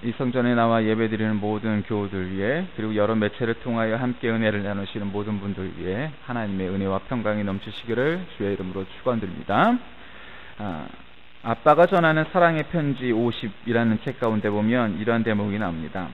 이 성전에 나와 예배드리는 모든 교우들 위해, 그리고 여러 매체를 통하여 함께 은혜를 나누시는 모든 분들 위해 하나님의 은혜와 평강이 넘치시기를 주의 이름으로 축원드립니다. 아빠가 전하는 사랑의 편지 50이라는 책 가운데 보면 이러한 대목이 나옵니다.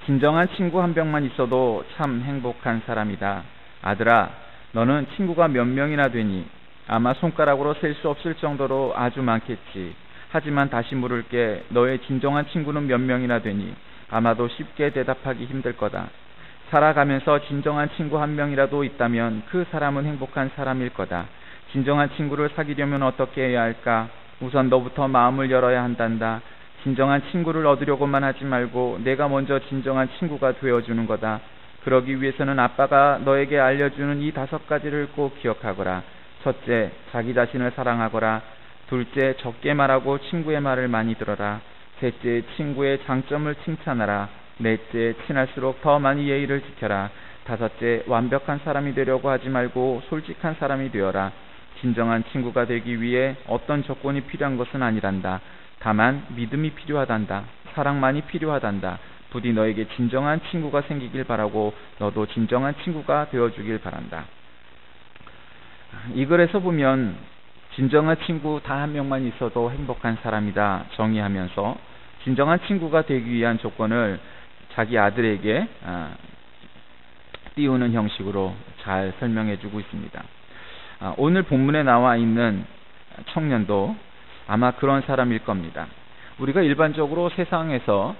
진정한 친구 한 명만 있어도 참 행복한 사람이다. 아들아, 너는 친구가 몇 명이나 되니? 아마 손가락으로 셀 수 없을 정도로 아주 많겠지. 하지만 다시 물을게, 너의 진정한 친구는 몇 명이나 되니? 아마도 쉽게 대답하기 힘들 거다. 살아가면서 진정한 친구 한 명이라도 있다면 그 사람은 행복한 사람일 거다. 진정한 친구를 사귀려면 어떻게 해야 할까? 우선 너부터 마음을 열어야 한단다. 진정한 친구를 얻으려고만 하지 말고 내가 먼저 진정한 친구가 되어주는 거다. 그러기 위해서는 아빠가 너에게 알려주는 이 5가지를 꼭 기억하거라. 첫째, 자기 자신을 사랑하거라. 둘째, 적게 말하고 친구의 말을 많이 들어라. 셋째, 친구의 장점을 칭찬하라. 넷째, 친할수록 더 많이 예의를 지켜라. 다섯째, 완벽한 사람이 되려고 하지 말고 솔직한 사람이 되어라. 진정한 친구가 되기 위해 어떤 조건이 필요한 것은 아니란다. 다만 믿음이 필요하단다. 사랑만이 필요하단다. 부디 너에게 진정한 친구가 생기길 바라고 너도 진정한 친구가 되어주길 바란다. 이 글에서 보면 진정한 친구 단 한 명만 있어도 행복한 사람이다 정의하면서 진정한 친구가 되기 위한 조건을 자기 아들에게 띄우는 형식으로 잘 설명해 주고 있습니다. 오늘 본문에 나와 있는 청년도 아마 그런 사람일 겁니다. 우리가 일반적으로 세상에서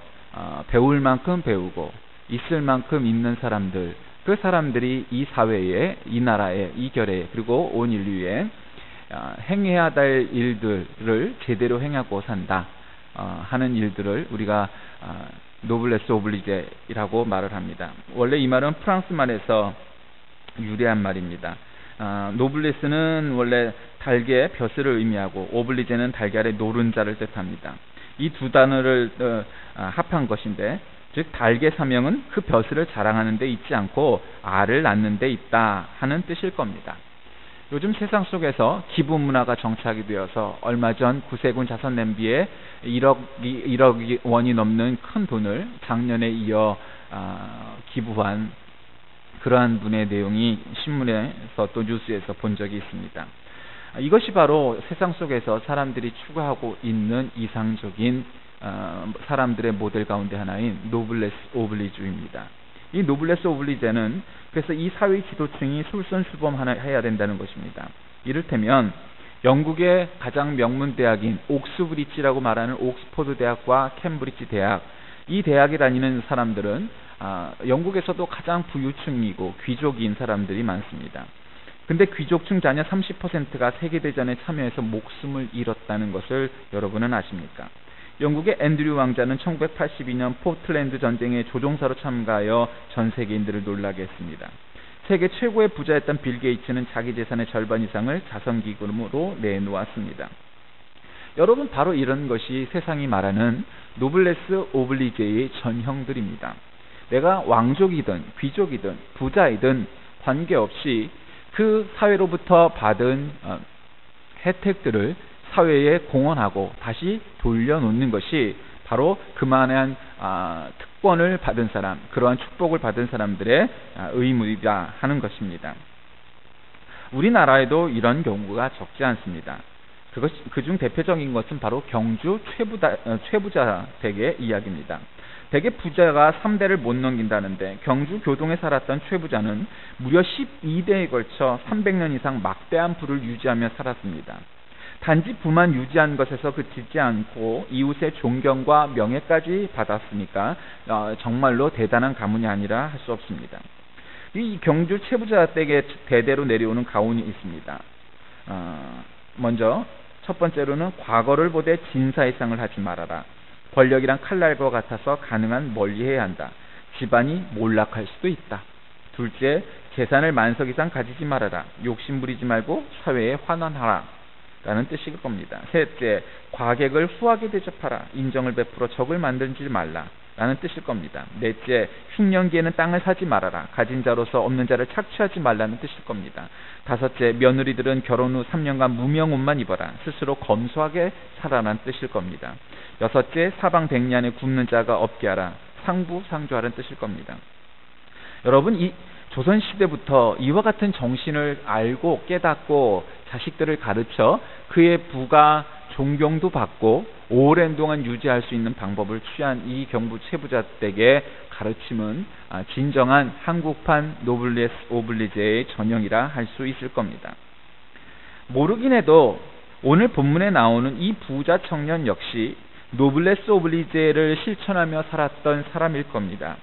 배울 만큼 배우고 있을 만큼 있는 사람들, 그 사람들이 이 사회에, 이 나라에, 이 결에, 그리고 온 인류에 행해야 될 일들을 제대로 행하고 산다 하는 일들을 우리가 노블레스 오블리제라고 말을 합니다. 원래 이 말은 프랑스 말에서 유래한 말입니다. 노블레스는 원래 달개, 벼슬을 의미하고 오블리제는 달걀의 노른자를 뜻합니다. 이 두 단어를 합한 것인데, 즉 달개 사명은 그 벼슬을 자랑하는 데 있지 않고 알을 낳는 데 있다 하는 뜻일 겁니다. 요즘 세상 속에서 기부 문화가 정착이 되어서 얼마 전 구세군 자선 냄비에 1억 원이 넘는 큰 돈을 작년에 이어 기부한 그러한 분의 내용이 신문에서 또 뉴스에서 본 적이 있습니다. 이것이 바로 세상 속에서 사람들이 추구하고 있는 이상적인 사람들의 모델 가운데 하나인 노블레스 오블리주의입니다. 이 노블레스 오블리제는 그래서 이 사회 지도층이 솔선수범해야 된다는 것입니다. 이를테면 영국의 가장 명문 대학인 옥스브리지라고 말하는 옥스퍼드 대학과 캠브리지 대학, 이 대학에 다니는 사람들은 영국에서도 가장 부유층이고 귀족인 사람들이 많습니다. 근데 귀족층 자녀 30%가 세계대전에 참여해서 목숨을 잃었다는 것을 여러분은 아십니까? 영국의 앤드류 왕자는 1982년 포틀랜드 전쟁에 조종사로 참가하여 전 세계인들을 놀라게 했습니다. 세계 최고의 부자였던 빌 게이츠는 자기 재산의 절반 이상을 자선기금으로 내놓았습니다. 여러분, 바로 이런 것이 세상이 말하는 노블레스 오블리제의 전형들입니다. 내가 왕족이든 귀족이든 부자이든 관계없이 그 사회로부터 받은 혜택들을 사회에 공헌하고 다시 돌려놓는 것이 바로 그만한 특권을 받은 사람, 그러한 축복을 받은 사람들의 의무이다 하는 것입니다. 우리나라에도 이런 경우가 적지 않습니다. 그중 대표적인 것은 바로 경주 최부자 댁의 이야기입니다. 대개 부자가 3대를 못 넘긴다는데 경주 교동에 살았던 최부자는 무려 12대에 걸쳐 300년 이상 막대한 부를 유지하며 살았습니다. 단지 부만 유지한 것에서 그치지 않고 이웃의 존경과 명예까지 받았으니까 정말로 대단한 가문이 아니라 할 수 없습니다. 이 경주 최부자 댁에 대대로 내려오는 가훈이 있습니다. 먼저 첫 번째로는 과거를 보되 진사이상을 하지 말아라. 권력이란 칼날과 같아서 가능한 멀리해야 한다. 집안이 몰락할 수도 있다. 둘째, 재산을 만석 이상 가지지 말아라. 욕심 부리지 말고 사회에 환원하라 라는 뜻일 겁니다. 셋째, 과객을 후하게 대접하라. 인정을 베풀어 적을 만들지 말라 라는 뜻일 겁니다. 넷째, 흉년기에는 땅을 사지 말아라. 가진 자로서 없는 자를 착취하지 말라는 뜻일 겁니다. 다섯째, 며느리들은 결혼 후 3년간 무명 옷만 입어라. 스스로 검소하게 살아라는 뜻일 겁니다. 여섯째, 사방 백리 안에 굶는 자가 없게 하라. 상부상조하라는 뜻일 겁니다. 여러분, 이 조선시대부터 이와 같은 정신을 알고 깨닫고 자식들을 가르쳐 그의 부가 존경도 받고 오랜 동안 유지할 수 있는 방법을 취한 이 경부 채부자댁의 가르침은 진정한 한국판 노블레스 오블리제의 전형이라 할 수 있을 겁니다. 모르긴 해도 오늘 본문에 나오는 이 부자 청년 역시 노블레스 오블리제를 실천하며 살았던 사람일 겁니다.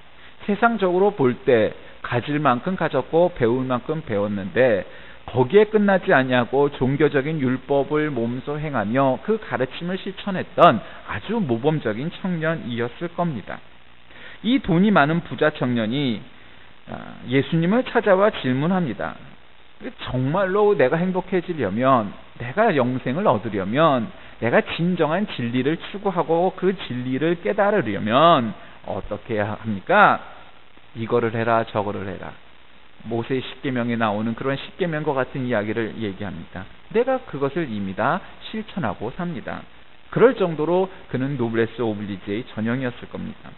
세상적으로 볼 때 가질 만큼 가졌고 배울 만큼 배웠는데 거기에 끝나지 아니하고 종교적인 율법을 몸소 행하며 그 가르침을 실천했던 아주 모범적인 청년이었을 겁니다. 이 돈이 많은 부자 청년이 예수님을 찾아와 질문합니다. 정말로 내가 행복해지려면, 내가 영생을 얻으려면, 내가 진정한 진리를 추구하고 그 진리를 깨달으려면 어떻게 해야 합니까? 이거를 해라, 저거를 해라. 모세의 십계명에 나오는 그런 십계명과 같은 이야기를 얘기합니다. 내가 그것을 이미 다 실천하고 삽니다. 그럴 정도로 그는 노블레스 오블리제의 전형이었을 겁니다.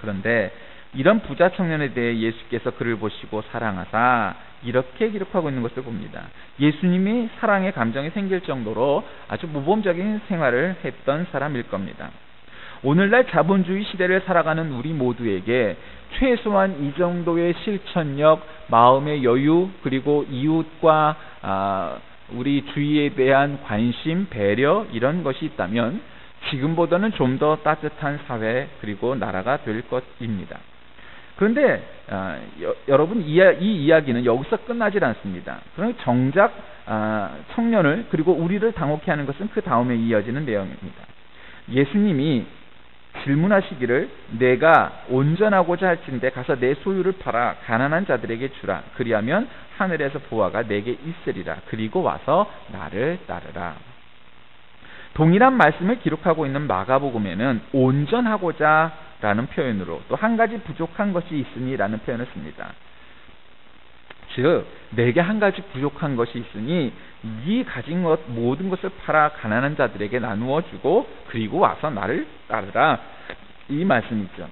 그런데 이런 부자 청년에 대해 예수께서 그를 보시고 사랑하사 이렇게 기록하고 있는 것을 봅니다. 예수님이 사랑의 감정이 생길 정도로 아주 모범적인 생활을 했던 사람일 겁니다. 오늘날 자본주의 시대를 살아가는 우리 모두에게 최소한 이 정도의 실천력, 마음의 여유, 그리고 이웃과 우리 주위에 대한 관심, 배려 이런 것이 있다면 지금보다는 좀 더 따뜻한 사회 그리고 나라가 될 것입니다. 그런데 여러분, 이 이야기는 여기서 끝나질 않습니다. 그럼 정작 청년을 그리고 우리를 당혹해 하는 것은 그 다음에 이어지는 내용입니다. 예수님이 질문하시기를 내가 온전하고자 할진대 가서 내 소유를 팔아 가난한 자들에게 주라. 그리하면 하늘에서 보화가 내게 있으리라. 그리고 와서 나를 따르라. 동일한 말씀을 기록하고 있는 마가복음에는 온전하고자 라는 표현으로 또 한 가지 부족한 것이 있으니 라는 표현을 씁니다. 즉 내게 한 가지 부족한 것이 있으니 네 가진 것 모든 것을 팔아 가난한 자들에게 나누어 주고 그리고 와서 나를 따르라, 이 말씀이죠.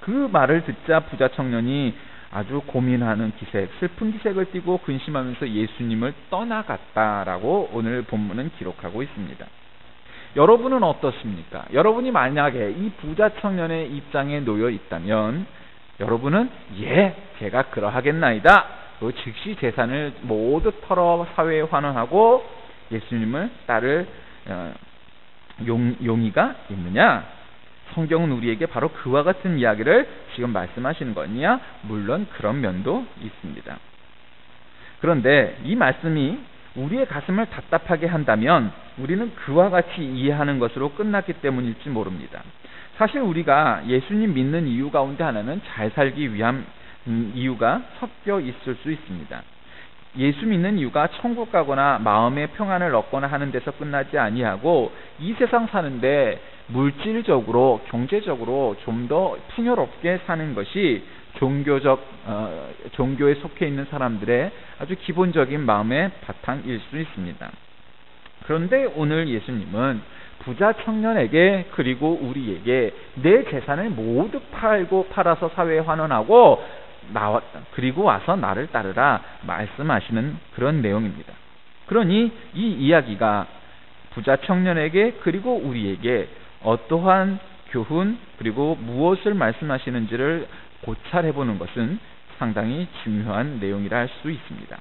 그 말을 듣자 부자 청년이 아주 고민하는 기색, 슬픈 기색을 띠고 근심하면서 예수님을 떠나갔다라고 오늘 본문은 기록하고 있습니다. 여러분은 어떻습니까? 여러분이 만약에 이 부자 청년의 입장에 놓여 있다면 여러분은 제가 그러하겠나이다. 즉시 재산을 모두 털어 사회에 환원하고 예수님을 따를 용의가 있느냐? 성경은 우리에게 바로 그와 같은 이야기를 지금 말씀하시는 거냐? 물론 그런 면도 있습니다. 그런데 이 말씀이 우리의 가슴을 답답하게 한다면 우리는 그와 같이 이해하는 것으로 끝났기 때문일지 모릅니다. 사실 우리가 예수님 믿는 이유 가운데 하나는 잘 살기 위한 이유가 섞여 있을 수 있습니다. 예수 믿는 이유가 천국 가거나 마음의 평안을 얻거나 하는 데서 끝나지 아니하고 이 세상 사는데 물질적으로 경제적으로 좀 더 풍요롭게 사는 것이 종교에 속해 있는 사람들의 아주 기본적인 마음의 바탕일 수 있습니다. 그런데 오늘 예수님은 부자 청년에게 그리고 우리에게 내 재산을 모두 팔아서 사회에 환원하고 그리고 와서 나를 따르라 말씀하시는 그런 내용입니다. 그러니 이 이야기가 부자 청년에게 그리고 우리에게 어떠한 교훈 그리고 무엇을 말씀하시는지를 고찰해보는 것은 상당히 중요한 내용이라 할 수 있습니다.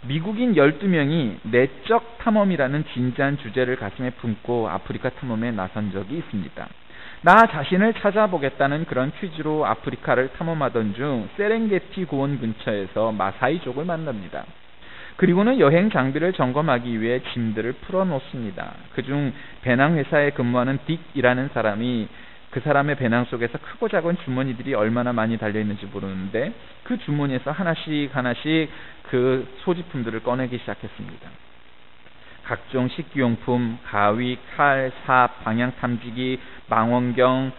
미국인 12명이 내적 탐험이라는 진지한 주제를 가슴에 품고 아프리카 탐험에 나선 적이 있습니다. 나 자신을 찾아보겠다는 그런 퀴즈로 아프리카를 탐험하던 중 세렝게티 고원 근처에서 마사이족을 만납니다. 그리고는 여행 장비를 점검하기 위해 짐들을 풀어놓습니다. 그중 배낭회사에 근무하는 딕이라는 사람이 그 사람의 배낭 속에서 크고 작은 주머니들이 얼마나 많이 달려있는지 모르는데 그 주머니에서 하나씩 그 소지품들을 꺼내기 시작했습니다. 각종 식기용품, 가위, 칼, 삽, 방향탐지기, 망원경,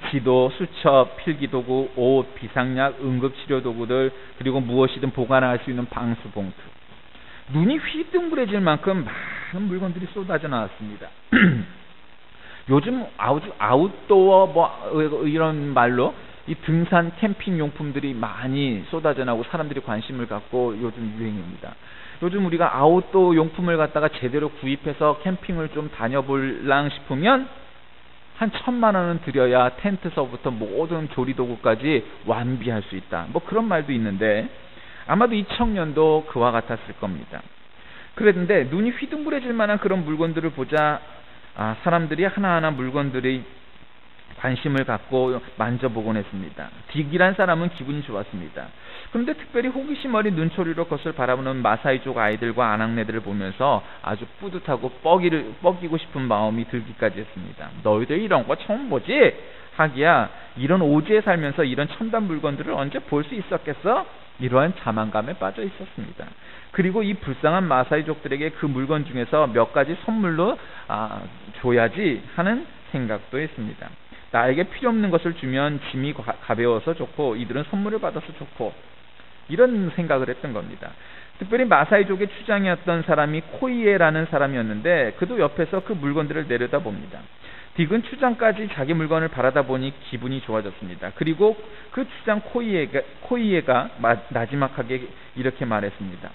지도, 수첩, 필기도구, 옷, 비상약, 응급치료도구들, 그리고 무엇이든 보관할 수 있는 방수봉투. 눈이 휘둥그레질 만큼 많은 물건들이 쏟아져 나왔습니다. 요즘 아웃도어 이런 말로 이 등산 캠핑 용품들이 많이 쏟아져 나오고 사람들이 관심을 갖고 요즘 유행입니다. 요즘 우리가 아웃도어 용품을 갖다가 제대로 구입해서 캠핑을 좀 다녀볼랑 싶으면 한 1,000만 원은 들여야 텐트서부터 모든 조리도구까지 완비할 수 있다. 그런 말도 있는데 아마도 이 청년도 그와 같았을 겁니다. 그랬는데 눈이 휘둥그레질 만한 그런 물건들을 보자 사람들이 하나하나 물건들이 관심을 갖고 만져보곤 했습니다. 딕이란 사람은 기분이 좋았습니다. 그런데 특별히 호기심 어린 눈초리로 그것을 바라보는 마사이족 아이들과 아낙네들을 보면서 아주 뿌듯하고 뻐기고 싶은 마음이 들기까지 했습니다. 너희들 이런 거 처음 보지? 하기야 이런 오지에 살면서 이런 첨단 물건들을 언제 볼 수 있었겠어? 이러한 자만감에 빠져 있었습니다. 그리고 이 불쌍한 마사이족들에게 그 물건 중에서 몇 가지 선물로 줘야지 하는 생각도 했습니다. 나에게 필요 없는 것을 주면 짐이 가벼워서 좋고 이들은 선물을 받아서 좋고 이런 생각을 했던 겁니다. 특별히 마사이족의 추장이었던 사람이 코이에라는 사람이었는데 그도 옆에서 그 물건들을 내려다봅니다. 딕은 추장까지 자기 물건을 바라다 보니 기분이 좋아졌습니다. 그리고 그 추장 코이에가 나지막하게 이렇게 말했습니다.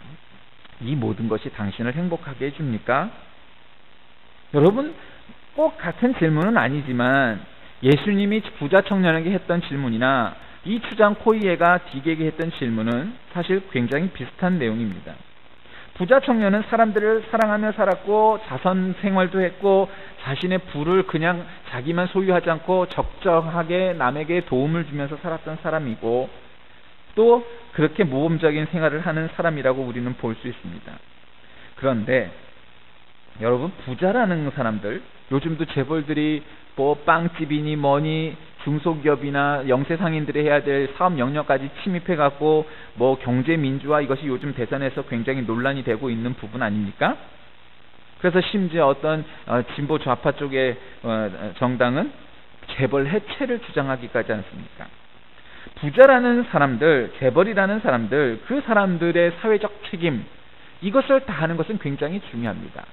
이 모든 것이 당신을 행복하게 해줍니까? 여러분, 꼭 같은 질문은 아니지만 예수님이 부자 청년에게 했던 질문이나 이 추장 코이에가 딕에게 했던 질문은 사실 굉장히 비슷한 내용입니다. 부자 청년은 사람들을 사랑하며 살았고 자선 생활도 했고 자신의 부를 그냥 자기만 소유하지 않고 적정하게 남에게 도움을 주면서 살았던 사람이고 또 그렇게 모험적인 생활을 하는 사람이라고 우리는 볼 수 있습니다. 그런데 여러분, 부자라는 사람들, 요즘도 재벌들이 빵집이니 뭐니 중소기업이나 영세상인들이 해야 될 사업 영역까지 침입해갖고 경제민주화 이것이 요즘 대선에서 굉장히 논란이 되고 있는 부분 아닙니까? 그래서 심지어 어떤 진보 좌파 쪽의 정당은 재벌 해체를 주장하기까지 않습니까? 부자라는 사람들, 재벌이라는 사람들, 그 사람들의 사회적 책임, 이것을 다하는 것은 굉장히 중요합니다.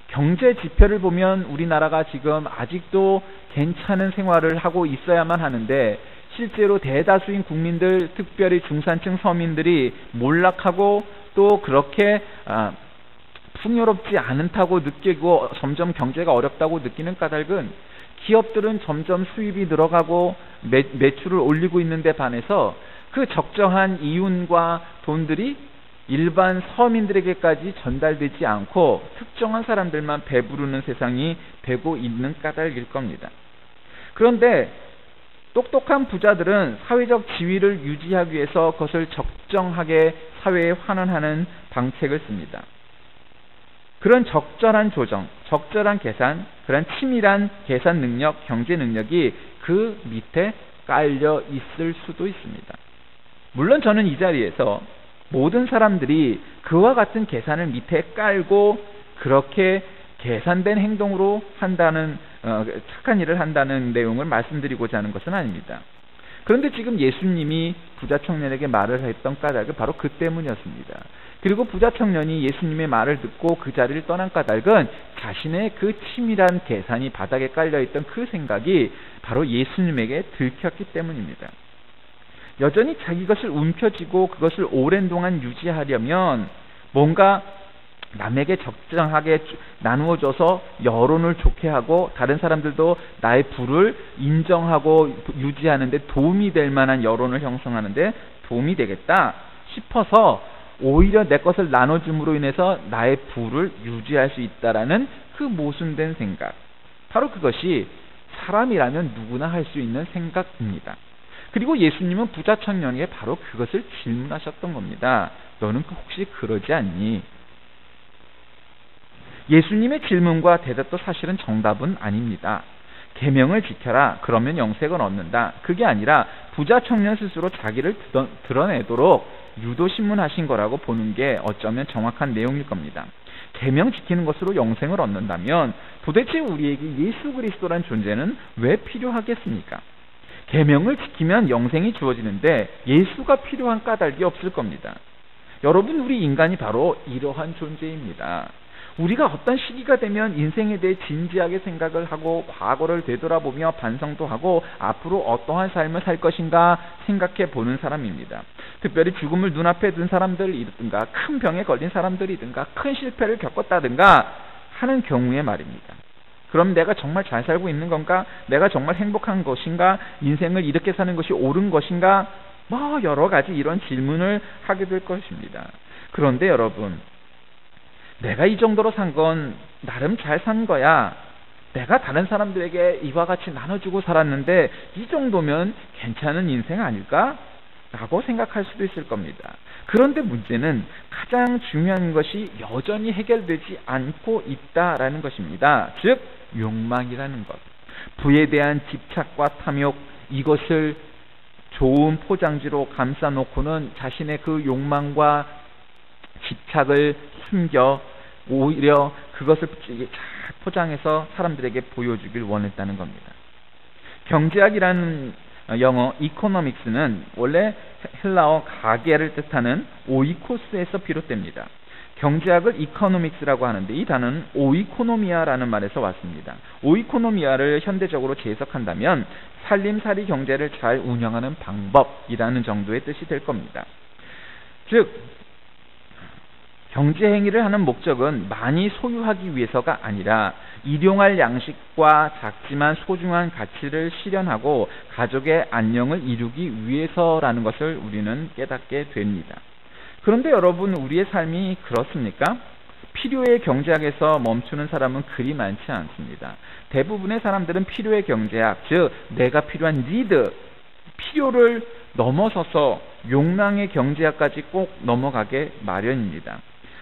경제 지표를 보면 우리나라가 지금 아직도 괜찮은 생활을 하고 있어야만 하는데 실제로 대다수인 국민들, 특별히 중산층 서민들이 몰락하고 또 그렇게 풍요롭지 않다고 느끼고 점점 경제가 어렵다고 느끼는 까닭은 기업들은 점점 수입이 늘어가고 매출을 올리고 있는데 반해서 그 적정한 이윤과 돈들이 일반 서민들에게까지 전달되지 않고 특정한 사람들만 배부르는 세상이 되고 있는 까닭일 겁니다. 그런데 똑똑한 부자들은 사회적 지위를 유지하기 위해서 그것을 적정하게 사회에 환원하는 방책을 씁니다. 그런 적절한 조정, 적절한 계산, 그런 치밀한 계산 능력, 경제 능력이 그 밑에 깔려 있을 수도 있습니다. 물론 저는 이 자리에서 모든 사람들이 그와 같은 계산을 밑에 깔고 그렇게 계산된 행동으로 한다는 착한 일을 한다는 내용을 말씀드리고자 하는 것은 아닙니다. 그런데 지금 예수님이 부자 청년에게 말을 했던 까닭은 바로 그 때문이었습니다. 그리고 부자 청년이 예수님의 말을 듣고 그 자리를 떠난 까닭은 자신의 그 치밀한 계산이 바닥에 깔려있던 그 생각이 바로 예수님에게 들켰기 때문입니다. 여전히 자기 것을 움켜쥐고 그것을 오랜 동안 유지하려면 뭔가 남에게 적정하게 나누어줘서 여론을 좋게 하고 다른 사람들도 나의 부를 인정하고 유지하는데 도움이 될 만한 여론을 형성하는데 도움이 되겠다 싶어서 오히려 내 것을 나눠줌으로 인해서 나의 부를 유지할 수 있다라는 그 모순된 생각, 바로 그것이 사람이라면 누구나 할 수 있는 생각입니다. 그리고 예수님은 부자 청년에게 바로 그것을 질문하셨던 겁니다. 너는 혹시 그러지 않니? 예수님의 질문과 대답도 사실은 정답은 아닙니다. 계명을 지켜라, 그러면 영생을 얻는다. 그게 아니라 부자 청년 스스로 자기를 드러내도록 유도신문하신 거라고 보는 게 어쩌면 정확한 내용일 겁니다. 계명 지키는 것으로 영생을 얻는다면 도대체 우리에게 예수 그리스도란 존재는 왜 필요하겠습니까? 계명을 지키면 영생이 주어지는데 예수가 필요한 까닭이 없을 겁니다. 여러분, 우리 인간이 바로 이러한 존재입니다. 우리가 어떤 시기가 되면 인생에 대해 진지하게 생각을 하고 과거를 되돌아보며 반성도 하고 앞으로 어떠한 삶을 살 것인가 생각해 보는 사람입니다. 특별히 죽음을 눈앞에 둔 사람들이든가 큰 병에 걸린 사람들이든가 큰 실패를 겪었다든가 하는 경우에 말입니다. 그럼 내가 정말 잘 살고 있는 건가? 내가 정말 행복한 것인가? 인생을 이렇게 사는 것이 옳은 것인가? 뭐 여러 가지 이런 질문을 하게 될 것입니다. 그런데 여러분, 내가 이 정도로 산 건 나름 잘 산 거야. 내가 다른 사람들에게 이와 같이 나눠주고 살았는데 이 정도면 괜찮은 인생 아닐까? 라고 생각할 수도 있을 겁니다. 그런데 문제는 가장 중요한 것이 여전히 해결되지 않고 있다라는 것입니다. 즉 욕망이라는 것. 부에 대한 집착과 탐욕, 이것을 좋은 포장지로 감싸놓고는 자신의 그 욕망과 집착을 숨겨 오히려 그것을 잘 포장해서 사람들에게 보여주길 원했다는 겁니다. 경제학이라는 영어 이코노믹스는 원래 헬라어 가계를 뜻하는 오이코스에서 비롯됩니다. 경제학을 이코노믹스라고 하는데 이 단어는 오이코노미아라는 말에서 왔습니다. 오이코노미아를 현대적으로 재해석한다면 살림살이 경제를 잘 운영하는 방법이라는 정도의 뜻이 될 겁니다. 즉 경제 행위를 하는 목적은 많이 소유하기 위해서가 아니라 일용할 양식과 작지만 소중한 가치를 실현하고 가족의 안녕을 이루기 위해서라는 것을 우리는 깨닫게 됩니다. 그런데 여러분, 우리의 삶이 그렇습니까? 필요의 경제학에서 멈추는 사람은 그리 많지 않습니다. 대부분의 사람들은 필요의 경제학, 즉 내가 필요한 니드, 필요를 넘어서서 욕망의 경제학까지 꼭 넘어가게 마련입니다.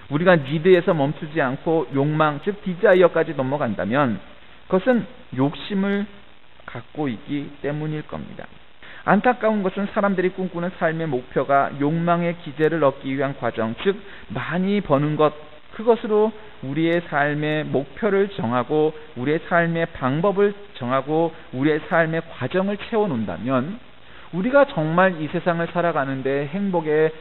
우리가 니드에서 멈추지 않고 욕망, 즉 디자이어까지 넘어간다면 그것은 욕심을 갖고 있기 때문일 겁니다. 안타까운 것은 사람들이 꿈꾸는 삶의 목표가 욕망의 기제를 얻기 위한 과정, 즉 많이 버는 것, 그것으로 우리의 삶의 목표를 정하고 우리의 삶의 방법을 정하고 우리의 삶의 과정을 채워놓는다면 우리가 정말 이 세상을 살아가는데 행복의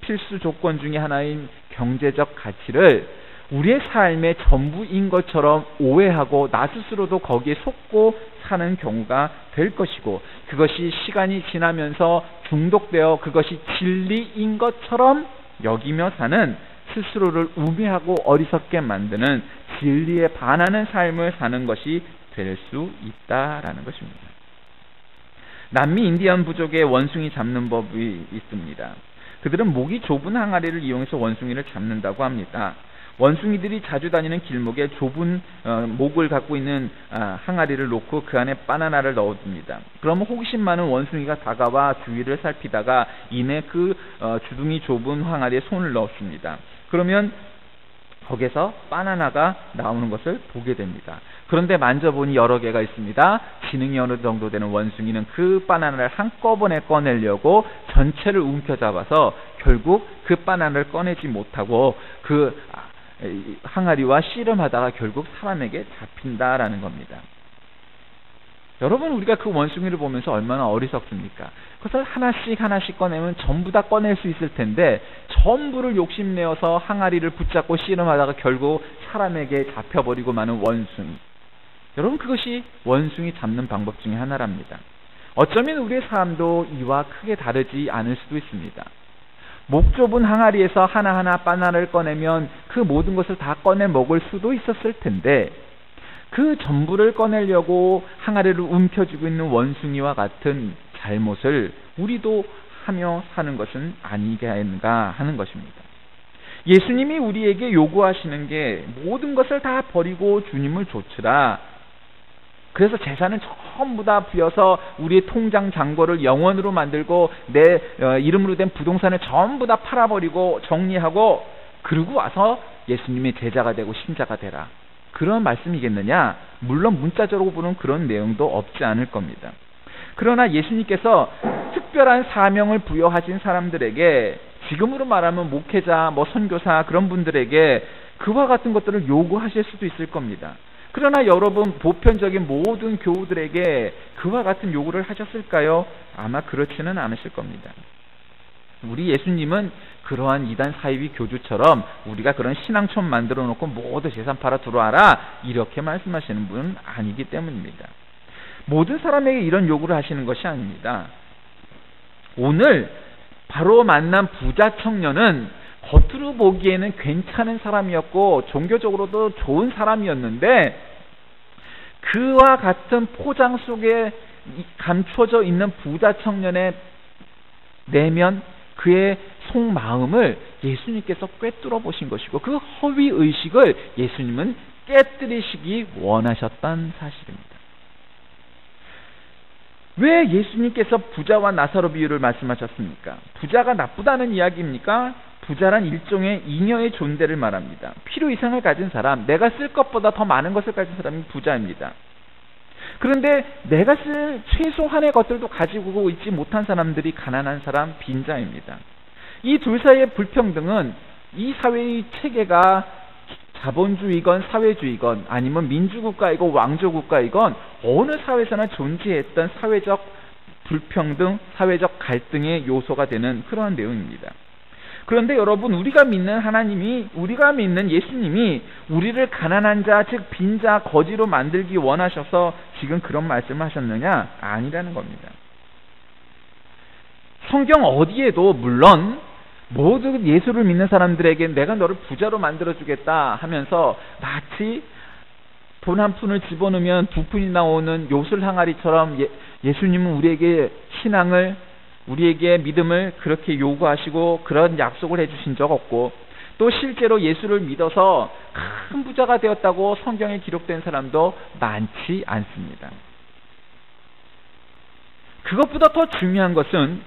필수 조건 중에 하나인 경제적 가치를 우리의 삶의 전부인 것처럼 오해하고 나 스스로도 거기에 속고 사는 경우가 될 것이고, 그것이 시간이 지나면서 중독되어 그것이 진리인 것처럼 여기며 사는, 스스로를 우매하고 어리석게 만드는, 진리에 반하는 삶을 사는 것이 될 수 있다라는 것입니다. 남미 인디언 부족의 원숭이 잡는 법이 있습니다. 그들은 목이 좁은 항아리를 이용해서 원숭이를 잡는다고 합니다. 원숭이들이 자주 다니는 길목에 좁은 목을 갖고 있는 항아리를 놓고 그 안에 바나나를 넣어둡니다. 그러면 호기심 많은 원숭이가 다가와 주위를 살피다가 이내 그 주둥이 좁은 항아리에 손을 넣습니다. 그러면 거기서 바나나가 나오는 것을 보게 됩니다. 그런데 만져보니 여러 개가 있습니다. 지능이 어느 정도 되는 원숭이는 그 바나나를 한꺼번에 꺼내려고 전체를 움켜잡아서 결국 그 바나나를 꺼내지 못하고 그 항아리와 씨름하다가 결국 사람에게 잡힌다라는 겁니다. 여러분, 우리가 그 원숭이를 보면서 얼마나 어리석습니까? 그것을 하나씩 꺼내면 전부 다 꺼낼 수 있을 텐데 전부를 욕심내어서 항아리를 붙잡고 씨름하다가 결국 사람에게 잡혀버리고 마는 원숭이. 여러분, 그것이 원숭이 잡는 방법 중에 하나랍니다. 어쩌면 우리의 삶도 이와 크게 다르지 않을 수도 있습니다. 목 좁은 항아리에서 하나하나 바나나를 꺼내면 그 모든 것을 다 꺼내 먹을 수도 있었을 텐데 그 전부를 꺼내려고 항아리를 움켜쥐고 있는 원숭이와 같은 잘못을 우리도 하며 사는 것은 아니겠는가 하는 것입니다. 예수님이 우리에게 요구하시는 게 모든 것을 다 버리고 주님을 좇으라. 그래서 재산을 전부 다 부여서 우리의 통장 잔고를 영원으로 만들고 내 이름으로 된 부동산을 전부 다 팔아버리고 정리하고 그러고 와서 예수님의 제자가 되고 신자가 되라. 그런 말씀이겠느냐? 물론 문자적으로 보는 그런 내용도 없지 않을 겁니다. 그러나 예수님께서 특별한 사명을 부여하신 사람들에게, 지금으로 말하면 목회자, 선교사 그런 분들에게 그와 같은 것들을 요구하실 수도 있을 겁니다. 그러나 여러분, 보편적인 모든 교우들에게 그와 같은 요구를 하셨을까요? 아마 그렇지는 않으실 겁니다. 우리 예수님은 그러한 이단 사이비 교주처럼 우리가 그런 신앙촌 만들어 놓고 모두 재산 팔아 들어와라 이렇게 말씀하시는 분은 아니기 때문입니다. 모든 사람에게 이런 요구를 하시는 것이 아닙니다. 오늘 바로 만난 부자 청년은 겉으로 보기에는 괜찮은 사람이었고 종교적으로도 좋은 사람이었는데 그와 같은 포장 속에 감춰져 있는 부자 청년의 내면, 그의 속마음을 예수님께서 꿰뚫어 보신 것이고 그 허위의식을 예수님은 깨뜨리시기 원하셨던 사실입니다. 왜 예수님께서 부자와 나사로 비유를 말씀하셨습니까? 부자가 나쁘다는 이야기입니까? 부자란 일종의 잉여의 존재를 말합니다. 필요 이상을 가진 사람, 내가 쓸 것보다 더 많은 것을 가진 사람이 부자입니다. 그런데 내가 쓸 최소한의 것들도 가지고 있지 못한 사람들이 가난한 사람, 빈자입니다. 이 둘 사이의 불평등은 이 사회의 체계가 자본주의건 사회주의건 아니면 민주국가이건 왕조국가이건 어느 사회에서나 존재했던 사회적 불평등, 사회적 갈등의 요소가 되는 그러한 내용입니다. 그런데 여러분, 우리가 믿는 하나님이, 우리가 믿는 예수님이 우리를 가난한 자, 즉 빈자, 거지로 만들기 원하셔서 지금 그런 말씀을 하셨느냐? 아니라는 겁니다. 성경 어디에도 물론 모두 예수를 믿는 사람들에게 내가 너를 부자로 만들어주겠다 하면서 마치 돈 한 푼을 집어넣으면 두 푼이 나오는 요술 항아리처럼 예수님은 우리에게 신앙을, 우리에게 믿음을 그렇게 요구하시고 그런 약속을 해주신 적 없고, 또 실제로 예수를 믿어서 큰 부자가 되었다고 성경에 기록된 사람도 많지 않습니다. 그것보다 더 중요한 것은,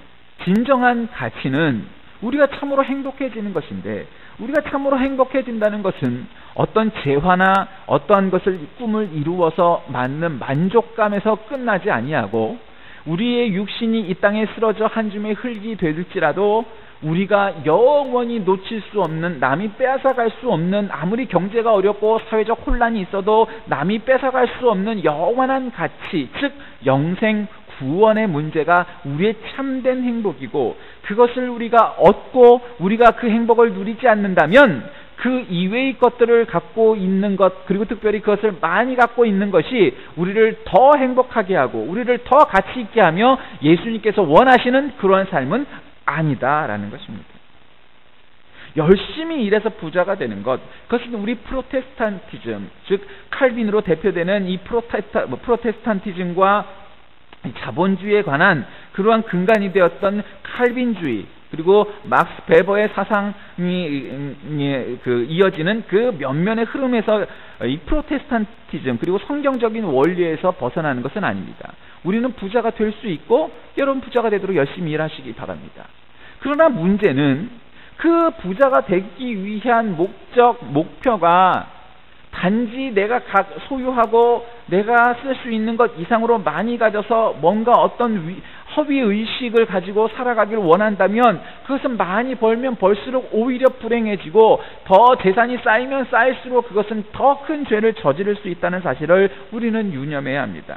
진정한 가치는 우리가 참으로 행복해지는 것인데, 우리가 참으로 행복해진다는 것은 어떤 재화나 어떠한 것을, 꿈을 이루어서 맞는 만족감에서 끝나지 아니하고, 우리의 육신이 이 땅에 쓰러져 한 줌의 흙이 될지라도 우리가 영원히 놓칠 수 없는, 남이 뺏어갈 수 없는, 아무리 경제가 어렵고 사회적 혼란이 있어도 남이 뺏어갈 수 없는 영원한 가치, 즉 영생 구원의 문제가 우리의 참된 행복이고, 그것을 우리가 얻고 우리가 그 행복을 누리지 않는다면 그 이외의 것들을 갖고 있는 것, 그리고 특별히 그것을 많이 갖고 있는 것이 우리를 더 행복하게 하고 우리를 더 가치 있게 하며 예수님께서 원하시는 그러한 삶은 아니다라는 것입니다. 열심히 일해서 부자가 되는 것, 그것은 우리 프로테스탄티즘, 즉 칼빈으로 대표되는 이 프로테스탄티즘과 자본주의에 관한 그러한 근간이 되었던 칼빈주의, 그리고 막스 베버의 사상이 이어지는 그 면면의 흐름에서 이 프로테스탄티즘, 그리고 성경적인 원리에서 벗어나는 것은 아닙니다. 우리는 부자가 될 수 있고 여러분 부자가 되도록 열심히 일하시기 바랍니다. 그러나 문제는 그 부자가 되기 위한 목표가 단지 내가 소유하고 내가 쓸 수 있는 것 이상으로 많이 가져서 뭔가 어떤 허위의식을 가지고 살아가기를 원한다면, 그것은 많이 벌면 벌수록 오히려 불행해지고 더 재산이 쌓이면 쌓일수록 그것은 더 큰 죄를 저지를 수 있다는 사실을 우리는 유념해야 합니다.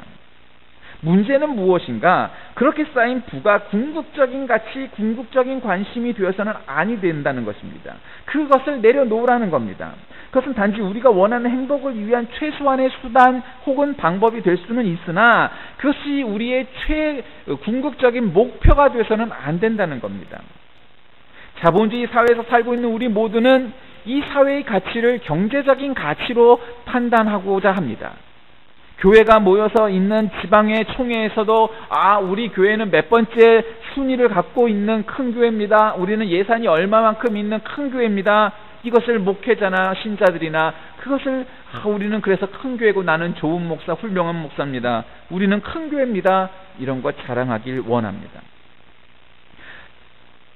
문제는 무엇인가? 그렇게 쌓인 부가 궁극적인 가치, 궁극적인 관심이 되어서는 아니 된다는 것입니다. 그것을 내려놓으라는 겁니다. 그것은 단지 우리가 원하는 행복을 위한 최소한의 수단 혹은 방법이 될 수는 있으나 그것이 우리의 궁극적인 목표가 되어서는 안 된다는 겁니다. 자본주의 사회에서 살고 있는 우리 모두는 이 사회의 가치를 경제적인 가치로 판단하고자 합니다. 교회가 모여서 있는 지방의 총회에서도 우리 교회는 몇 번째 순위를 갖고 있는 큰 교회입니다. 우리는 예산이 얼마만큼 있는 큰 교회입니다. 이것을 목회자나 신자들이나 그것을 우리는 그래서 큰 교회고 나는 좋은 목사, 훌륭한 목사입니다. 우리는 큰 교회입니다. 이런 것 자랑하길 원합니다.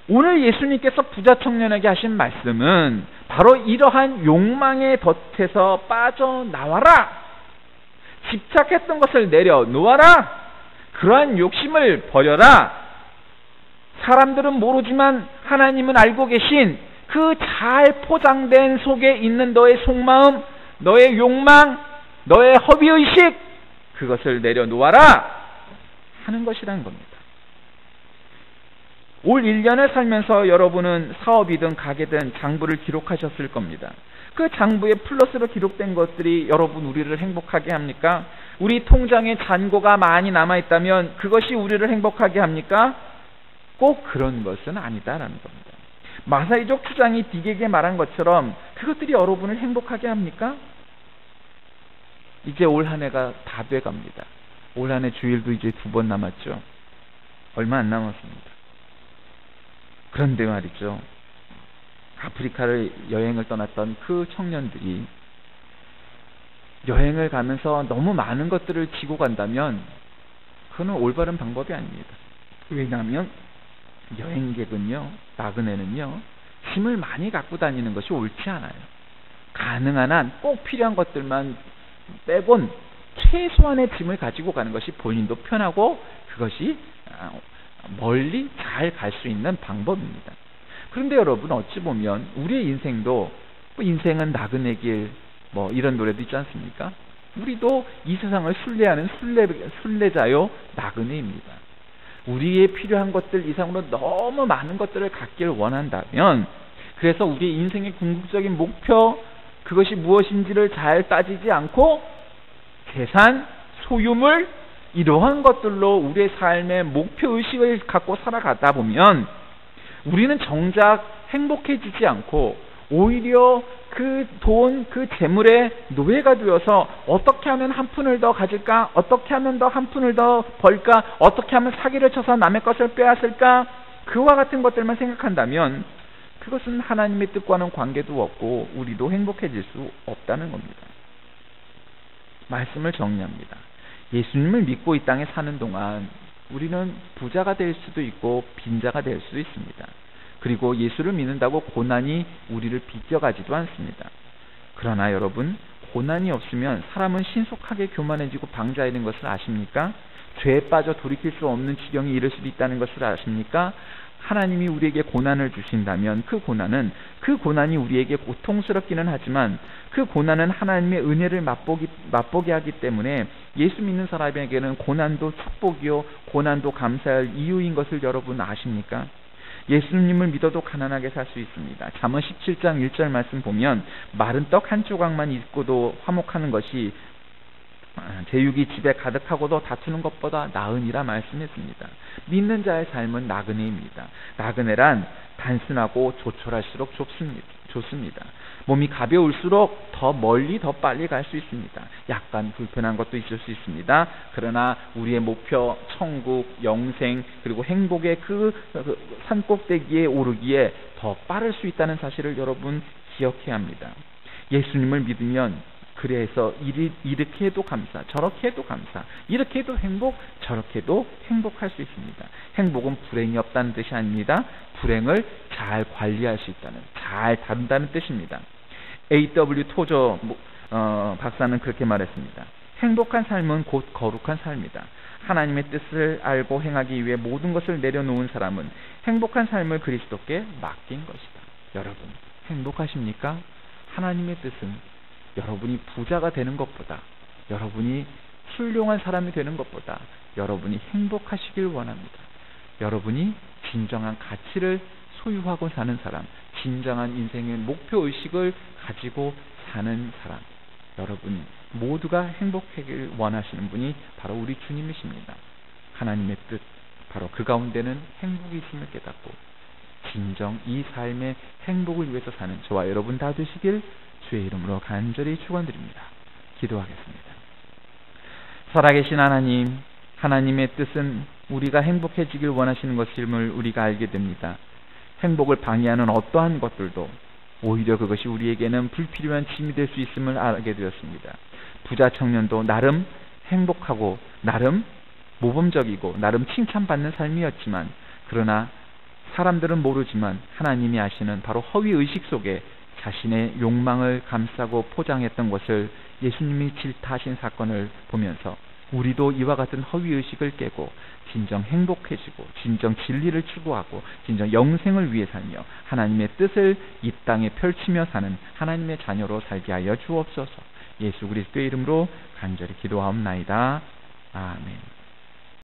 오늘 예수님께서 부자 청년에게 하신 말씀은 바로 이러한 욕망의 덫에서 빠져나와라! 집착했던 것을 내려놓아라! 그러한 욕심을 버려라! 사람들은 모르지만 하나님은 알고 계신 그 잘 포장된 속에 있는 너의 속마음, 너의 욕망, 너의 허위의식, 그것을 내려놓아라! 하는 것이라는 겁니다. 올 1년을 살면서 여러분은 사업이든 가게든 장부를 기록하셨을 겁니다. 그 장부에 플러스로 기록된 것들이 여러분 우리를 행복하게 합니까? 우리 통장에 잔고가 많이 남아있다면 그것이 우리를 행복하게 합니까? 꼭 그런 것은 아니다라는 겁니다. 마사이족 추장이 딕에게 말한 것처럼 그것들이 여러분을 행복하게 합니까? 이제 올 한 해가 다 돼갑니다. 올 한 해 주일도 이제 2번 남았죠. 얼마 안 남았습니다. 그런데 말이죠, 아프리카를 여행을 떠났던 그 청년들이 여행을 가면서 너무 많은 것들을 지고 간다면 그거는 올바른 방법이 아닙니다. 왜냐하면 여행객은요, 나그네는요, 짐을 많이 갖고 다니는 것이 옳지 않아요. 가능한 한 꼭 필요한 것들만 빼곤 최소한의 짐을 가지고 가는 것이 본인도 편하고 그것이 멀리 잘 갈 수 있는 방법입니다. 그런데 여러분, 어찌 보면 우리의 인생도 인생은 나그네 길 이런 노래도 있지 않습니까? 우리도 이 세상을 순례하는 순례자요 나그네입니다. 우리의 필요한 것들 이상으로 너무 많은 것들을 갖기를 원한다면, 그래서 우리의 인생의 궁극적인 목표, 그것이 무엇인지를 잘 따지지 않고 재산, 소유물, 이러한 것들로 우리의 삶의 목표의식을 갖고 살아가다 보면 우리는 정작 행복해지지 않고 오히려 그 돈, 그 재물의 노예가 되어서 어떻게 하면 한 푼을 더 가질까? 어떻게 하면 더 한 푼을 더 벌까? 어떻게 하면 사기를 쳐서 남의 것을 빼앗을까? 그와 같은 것들만 생각한다면 그것은 하나님의 뜻과는 관계도 없고 우리도 행복해질 수 없다는 겁니다. 말씀을 정리합니다. 예수님을 믿고 이 땅에 사는 동안 우리는 부자가 될 수도 있고 빈자가 될 수도 있습니다. 그리고 예수를 믿는다고 고난이 우리를 비껴가지도 않습니다. 그러나 여러분, 고난이 없으면 사람은 신속하게 교만해지고 방자해지는 것을 아십니까? 죄에 빠져 돌이킬 수 없는 지경에 이를 수도 있다는 것을 아십니까? 하나님이 우리에게 고난을 주신다면 그 고난이 우리에게 고통스럽기는 하지만 그 고난은 하나님의 은혜를 맛보게 하기 때문에 예수 믿는 사람에게는 고난도 축복이요 고난도 감사할 이유인 것을 여러분 아십니까? 예수님을 믿어도 가난하게 살 수 있습니다. 잠언 17장 1절 말씀 보면 마른 떡 한 조각만 있고도 화목하는 것이 제육이 집에 가득하고도 다투는 것보다 나으니라 말씀했습니다. 믿는 자의 삶은 나그네입니다. 나그네란 단순하고 조촐할수록 좋습니다. 몸이 가벼울수록 더 멀리 더 빨리 갈 수 있습니다. 약간 불편한 것도 있을 수 있습니다. 그러나 우리의 목표 천국, 영생, 그리고 행복의 그 산꼭대기에 오르기에 더 빠를 수 있다는 사실을 여러분 기억해야 합니다. 예수님을 믿으면 그래서 이렇게 해도 감사, 저렇게 해도 감사, 이렇게 해도 행복, 저렇게 해도 행복할 수 있습니다. 행복은 불행이 없다는 뜻이 아닙니다. 불행을 잘 관리할 수 있다는, 잘 다룬다는 뜻입니다. A.W. 토저 박사는 그렇게 말했습니다. 행복한 삶은 곧 거룩한 삶이다. 하나님의 뜻을 알고 행하기 위해 모든 것을 내려놓은 사람은 행복한 삶을 그리스도께 맡긴 것이다. 여러분, 행복하십니까? 하나님의 뜻은 여러분이 부자가 되는 것보다, 여러분이 훌륭한 사람이 되는 것보다 여러분이 행복하시길 원합니다. 여러분이 진정한 가치를 소유하고 사는 사람, 진정한 인생의 목표의식을 가지고 사는 사람, 여러분 모두가 행복하길 원하시는 분이 바로 우리 주님이십니다. 하나님의 뜻, 바로 그 가운데는 행복이 있음을 깨닫고 진정 이 삶의 행복을 위해서 사는 저와 여러분 다 되시길 주의 이름으로 간절히 축원드립니다. 기도하겠습니다. 살아계신 하나님, 하나님의 뜻은 우리가 행복해지길 원하시는 것임을 우리가 알게 됩니다. 행복을 방해하는 어떠한 것들도 오히려 그것이 우리에게는 불필요한 짐이 될 수 있음을 알게 되었습니다. 부자 청년도 나름 행복하고 나름 모범적이고 나름 칭찬받는 삶이었지만, 그러나 사람들은 모르지만 하나님이 아시는 바로 허위의식 속에 자신의 욕망을 감싸고 포장했던 것을 예수님이 질타하신 사건을 보면서 우리도 이와 같은 허위의식을 깨고 진정 행복해지고 진정 진리를 추구하고 진정 영생을 위해 살며 하나님의 뜻을 이 땅에 펼치며 사는 하나님의 자녀로 살게 하여 주옵소서. 예수 그리스도의 이름으로 간절히 기도하옵나이다. 아멘.